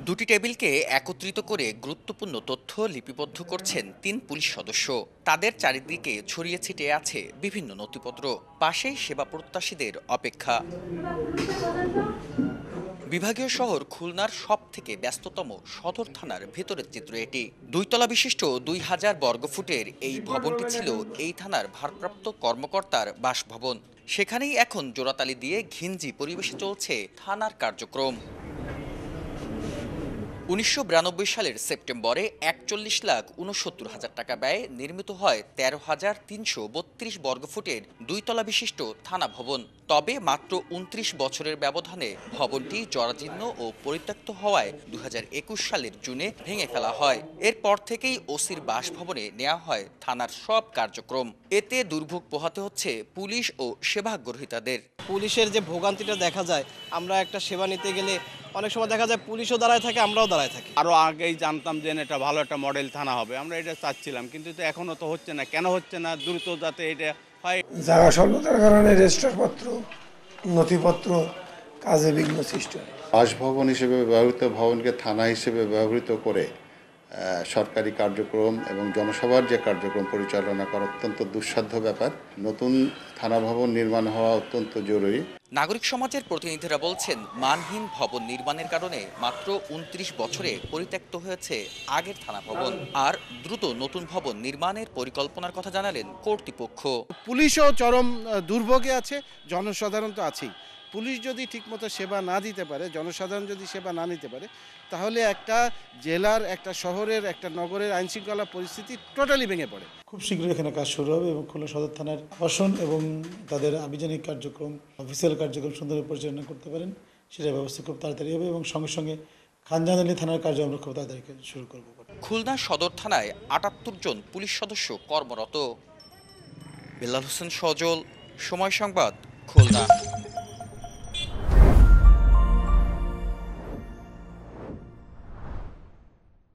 দুটি টেবিলকে একত্রিত করে গুরুত্বপূর্ণ তথ্য লিপিবদ্ধ করছেন ৩ পুলিশ সদস্য। তাদের চারিদিকে ছড়িয়ে ছিটিয়ে আছে বিভিন্ন নথিপত্র। পাশেই সেবা প্রত্যাশীদের অপেক্ষা। বিভাগীয় শহর খুলনার সবথেকে ব্যস্ততম সদর থানার ভেতরের চিত্র এটি। ২ তলা বিশিষ্ট ২,০০০ বর্গফুটের এই ভবনটি ছিল এই থানার ভারপ্রাপ্ত কর্মকর্তার বাসভবন। সেখানেই এখন জোড়াতালি দিয়ে ঘিঞ্জি পরিবেশে চলছে থানার কার্যক্রম। ১৯৯২ সালের সেপ্টেম্বরে ৪১,৬৯,০০০ টাকা ব্যয়ে নির্মিত হয় ১৩,৩৩২ বর্গফুটের ২ তলা বিশিষ্ট থানা ভবন। তবে মাত্র ২৯ বছরের ব্যবধানে ভবনটি জরাজীর্ণ ও পরিত্যক্ত হওয়ায় ২০২১ সালের জুনে ভেঙে ফেলা হয়। এরপর থেকেই ওসির বাসভবনে নেওয়া হয় থানার সব কার্যক্রম। এতে দুর্ভোগ পোহাতে হচ্ছে পুলিশ ও সেবাগ্রহীতাদের। পুলিশের যে ভোগান্তিটা দেখা যায়, আমরা একটা সেবা নিতে গেলে অনেক সময় দেখা যায় পুলিশও দাঁড়ায় থাকে, আমরাও দাঁড়ায় থাকি। আরও আগেই জানতাম যে এটা ভালো একটা মডেল থানা হবে, আমরা এটা চাচ্ছিলাম, কিন্তু তো এখনও তো হচ্ছে না। কেন হচ্ছে না? দ্রুত যাতে এটা হয়। জায়গা স্বল্পতার কারণে রেজিস্টারপত্র, নথিপত্র কাজে বিঘ্ন সৃষ্টি হয়। বাসভবন হিসেবে ব্যবহৃত ভবনকে থানা হিসেবে ব্যবহৃত করে সরকারি কার্যক্রম এবং জনসভার যে কার্যক্রম পরিচালনা করা অত্যন্ত দুঃসাধ্য ব্যাপার। নতুন থানা ভবন নির্মাণ হওয়া অত্যন্ত জরুরি। নাগরিক সমাজের প্রতিনিধিরা বলছেন, মানহীন ভবন নির্মাণের কারণে মাত্র ২৯ বছরে পরিত্যক্ত হয়েছে আগের থানা ভবন। আর দ্রুত নতুন ভবন নির্মাণের পরিকল্পনার কথা জানালেন কর্তৃপক্ষ। পুলিশও চরম দুর্ভোগে আছে, জনসাধারণ তো আছেই। পুলিশ যদি ঠিকমতো সেবা না দিতে পারে, জনসাধারণ যদি সেবা না নিতে পারে, তাহলে একটা জেলার, একটা শহরের, একটা নগরের আইনশৃঙ্খলা পরিস্থিতি টোটালি ভেঙে পড়ে। খুব শীঘ্রই এখানে কাজ শুরু হবে এবং খুলনা সদর থানার প্রশাসন এবং তাদের আভিযানিক কার্যক্রম, অফিসিয়াল কার্যক্রম সুন্দরভাবে পরিচালনা করতে পারেন, সেটার ব্যবস্থা খুব তাড়াতাড়ি হবে এবং সঙ্গে সঙ্গে খানজাহানি থানার কার্য আমরা খুব তাড়াতাড়ি শুরু করব। খুলনা সদর থানায় ৭৮ জন পুলিশ সদস্য কর্মরত। বেলাল হোসেন সজল, সময় সংবাদ, খুলনা।